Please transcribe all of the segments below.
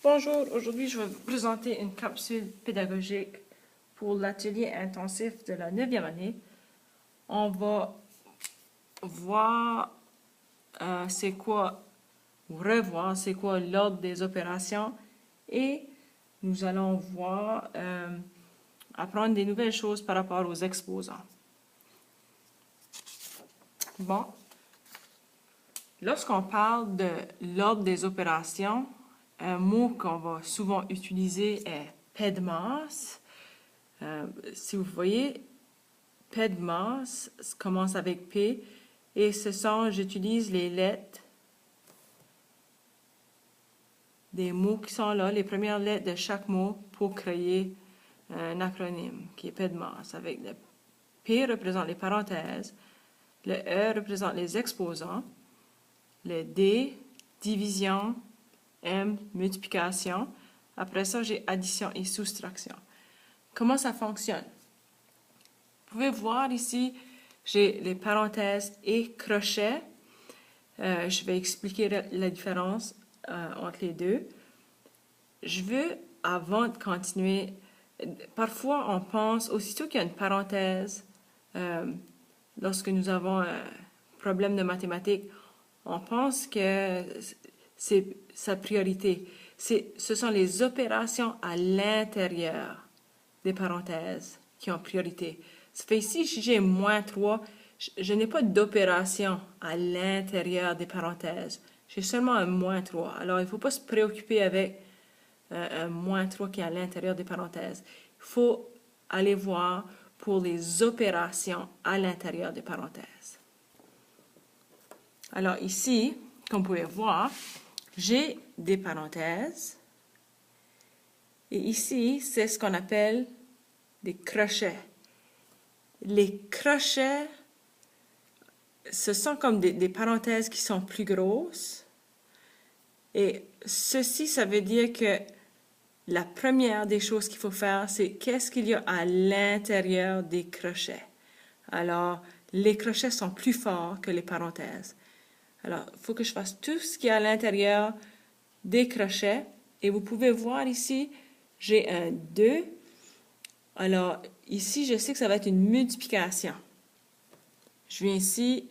Bonjour, aujourd'hui je vais vous présenter une capsule pédagogique pour l'atelier intensif de la 9e année. On va voir c'est quoi, ou revoir c'est quoi l'ordre des opérations et nous allons voir, apprendre des nouvelles choses par rapport aux exposants. Bon, lorsqu'on parle de l'ordre des opérations, un mot qu'on va souvent utiliser est PEDMAS. Si vous voyez, PEDMAS commence avec P et j'utilise les lettres des mots qui sont là, les premières lettres de chaque mot pour créer un acronyme qui est PEDMAS. Avec le P représente les parenthèses, le E représente les exposants, le D, division, M, multiplication. Après ça, j'ai addition et soustraction. Comment ça fonctionne? Vous pouvez voir ici, j'ai les parenthèses et crochets. Je vais expliquer la différence entre les deux. Je veux, avant de continuer, parfois on pense, aussitôt qu'il y a une parenthèse, lorsque nous avons un problème de mathématiques, on pense que c'est sa priorité. Ce sont les opérations à l'intérieur des parenthèses qui ont priorité. Ça fait ici, si j'ai moins 3, je n'ai pas d'opération à l'intérieur des parenthèses. J'ai seulement un moins 3. Alors, il ne faut pas se préoccuper avec un moins 3 qui est à l'intérieur des parenthèses. Il faut aller voir pour les opérations à l'intérieur des parenthèses. Alors ici, comme vous pouvez voir, j'ai des parenthèses. Et ici, c'est ce qu'on appelle des crochets. Les crochets, ce sont comme des parenthèses qui sont plus grosses. Et ceci, ça veut dire que la première des choses qu'il faut faire, c'est qu'est-ce qu'il y a à l'intérieur des crochets. Alors, les crochets sont plus forts que les parenthèses. Alors, il faut que je fasse tout ce qui est à l'intérieur des crochets. Et vous pouvez voir ici, j'ai un 2. Alors, ici, je sais que ça va être une multiplication. Je viens ici,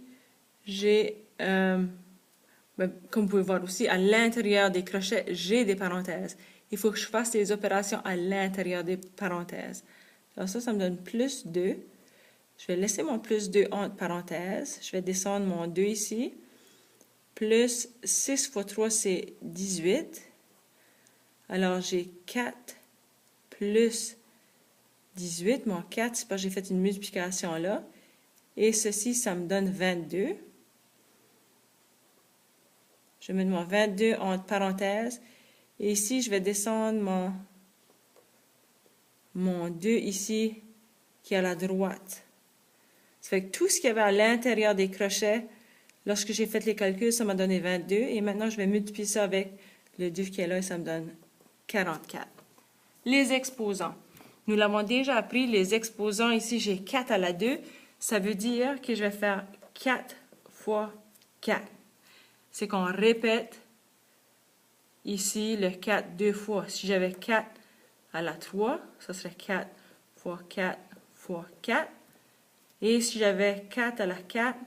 j'ai, comme vous pouvez voir aussi, à l'intérieur des crochets, j'ai des parenthèses. Il faut que je fasse des opérations à l'intérieur des parenthèses. Alors ça me donne plus 2. Je vais laisser mon plus 2 entre parenthèses. Je vais descendre mon 2 ici. Plus 6 fois 3, c'est 18. Alors, j'ai 4 plus 18. Mon 4, c'est parce que j'ai fait une multiplication là. Et ceci, ça me donne 22. Je vais mettre mon 22 entre parenthèses. Et ici, je vais descendre mon 2 ici, qui est à la droite. Ça fait que tout ce qu'il y avait à l'intérieur des crochets, lorsque j'ai fait les calculs, ça m'a donné 22. Et maintenant, je vais multiplier ça avec le 2 qui est là et ça me donne 44. Les exposants. Nous l'avons déjà appris, les exposants, ici, j'ai 4 à la 2. Ça veut dire que je vais faire 4 fois 4. C'est qu'on répète ici le 4 deux fois. Si j'avais 4 à la 3, ça serait 4 fois 4 fois 4. Et si j'avais 4 à la 4,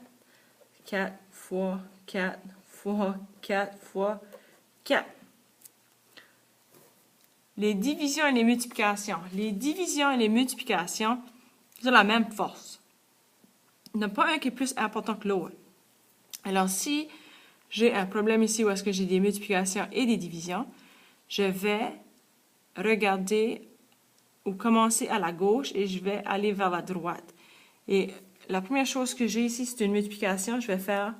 4 fois 4 fois 4 fois 4. Les divisions et les multiplications. Les divisions et les multiplications, ils ont la même force. Il n'y en a pas un qui est plus important que l'autre. Alors, si j'ai un problème ici où est-ce que j'ai des multiplications et des divisions, je vais regarder ou commencer à la gauche et je vais aller vers la droite. Et la première chose que j'ai ici, c'est une multiplication. Je vais faire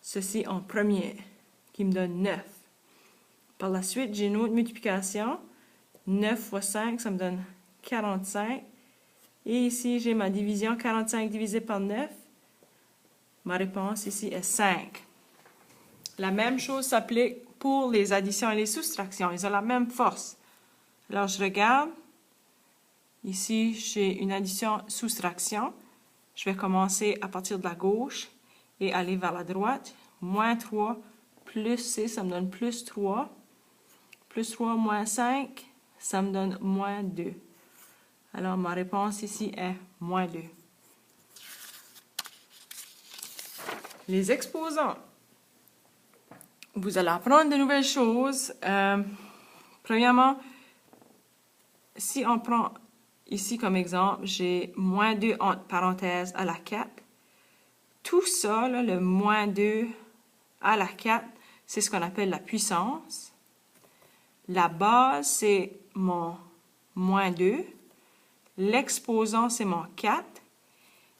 ceci en premier, qui me donne 9. Par la suite, j'ai une autre multiplication. 9 fois 5, ça me donne 45. Et ici, j'ai ma division, 45 divisé par 9. Ma réponse ici est 5. La même chose s'applique pour les additions et les soustractions. Ils ont la même force. Alors, je regarde. Ici, j'ai une addition-soustraction. Je vais commencer à partir de la gauche et aller vers la droite. Moins 3 plus 6, ça me donne plus 3. plus 3 moins 5, ça me donne moins 2. Alors, ma réponse ici est moins 2. Les exposants. Vous allez apprendre de nouvelles choses. Premièrement, si on prend ici comme exemple, j'ai moins 2 entre parenthèses à la 4. Tout ça, là, le moins 2 à la 4, c'est ce qu'on appelle la puissance. La base, c'est mon moins 2. L'exposant, c'est mon 4.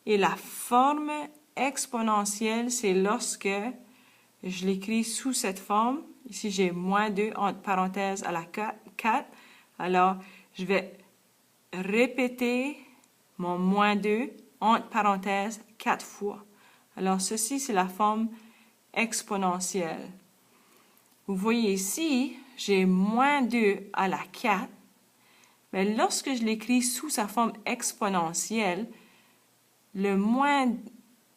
Et la forme exponentielle, c'est lorsque je l'écris sous cette forme. Ici, j'ai moins 2 entre parenthèses à la 4. Alors, je vais répéter mon moins 2 entre parenthèses 4 fois. Alors, ceci, c'est la forme exponentielle. Vous voyez ici, j'ai moins 2 à la 4. Mais lorsque je l'écris sous sa forme exponentielle, le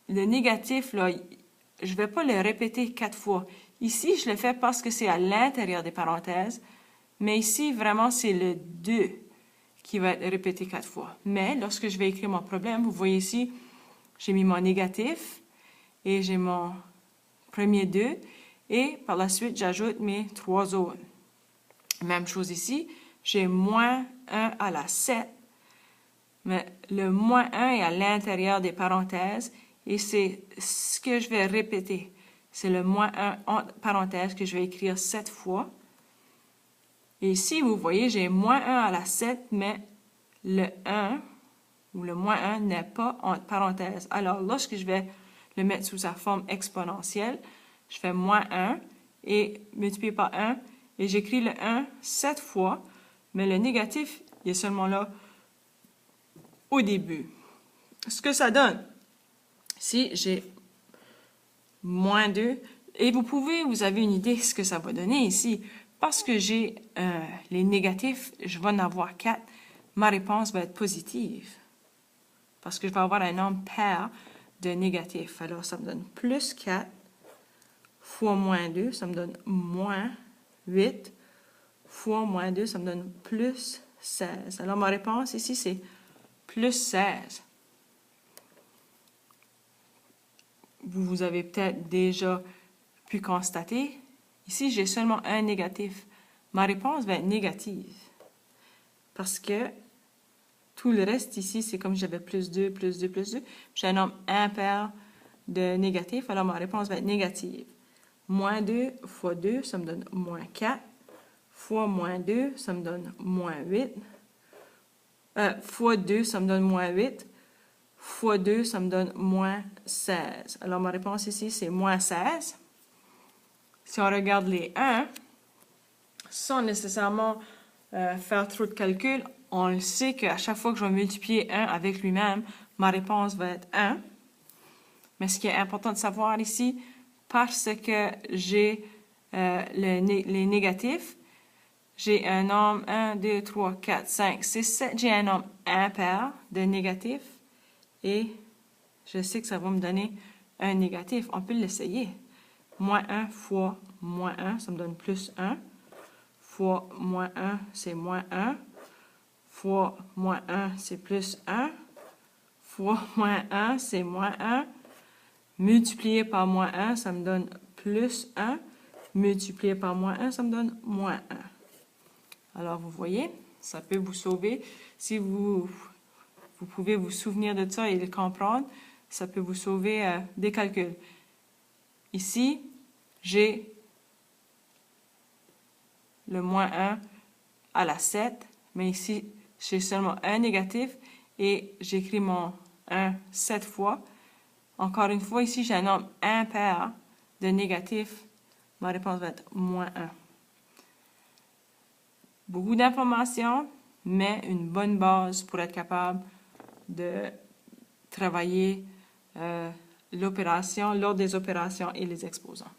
négatif, là, je ne vais pas le répéter 4 fois. Ici, je le fais parce que c'est à l'intérieur des parenthèses. Mais ici, vraiment, c'est le 2 qui va être répété 4 fois. Mais lorsque je vais écrire mon problème, vous voyez ici, j'ai mis mon négatif et j'ai mon premier 2. Et par la suite, j'ajoute mes 3 autres. Même chose ici, j'ai moins 1 à la 7. Mais le moins 1 est à l'intérieur des parenthèses et c'est ce que je vais répéter. C'est le moins 1 entre parenthèses que je vais écrire 7 fois. Et ici, vous voyez, j'ai moins 1 à la 7, mais le 1 ou le moins 1 n'est pas entre parenthèses. Alors, lorsque je vais le mettre sous sa forme exponentielle, je fais moins 1 et multiplié par 1 et j'écris le 1 7 fois, mais le négatif, il est seulement là au début. Ce que ça donne, si j'ai moins 2, et vous avez une idée de ce que ça va donner ici. Parce que j'ai les négatifs, je vais en avoir 4, ma réponse va être positive. Parce que je vais avoir un nombre pair de négatifs. Alors, ça me donne plus 4 fois moins 2, ça me donne moins 8 fois moins 2, ça me donne plus 16. Alors, ma réponse ici, c'est plus 16. Vous avez peut-être déjà pu constater, ici, j'ai seulement un négatif. Ma réponse va être négative. Parce que tout le reste ici, c'est comme j'avais plus 2, plus 2, plus 2. J'ai un nombre impair de négatifs, alors ma réponse va être négative. Moins 2 fois 2, ça me donne moins 4. Fois moins 2, ça me donne moins 8. Fois 2, ça me donne moins 8. Fois 2, ça me donne moins 16. Alors, ma réponse ici, c'est moins 16. Si on regarde les 1, sans nécessairement faire trop de calculs, on le sait qu'à chaque fois que je vais multiplier 1 avec lui-même, ma réponse va être 1. Mais ce qui est important de savoir ici, parce que j'ai les négatifs, j'ai un nombre 1, 2, 3, 4, 5, 6, 7. J'ai un nombre impair de négatifs. Et je sais que ça va me donner un négatif. On peut l'essayer. Moins 1 fois moins 1, ça me donne plus 1. Fois moins 1, c'est moins 1. Fois moins 1, c'est plus 1. Fois moins 1, c'est moins 1. Multiplié par moins 1, ça me donne plus 1. Multiplié par moins 1, ça me donne moins 1. Alors, vous voyez, ça peut vous sauver. Si vous pouvez vous souvenir de ça et le comprendre, ça peut vous sauver des calculs. Ici, j'ai le moins 1 à la 7, mais ici, j'ai seulement un négatif et j'écris mon 1 7 fois. Encore une fois, ici, j'ai un nombre impair de négatifs. Ma réponse va être moins 1. Beaucoup d'informations, mais une bonne base pour être capable de travailler l'opération, lors des opérations et les exposants.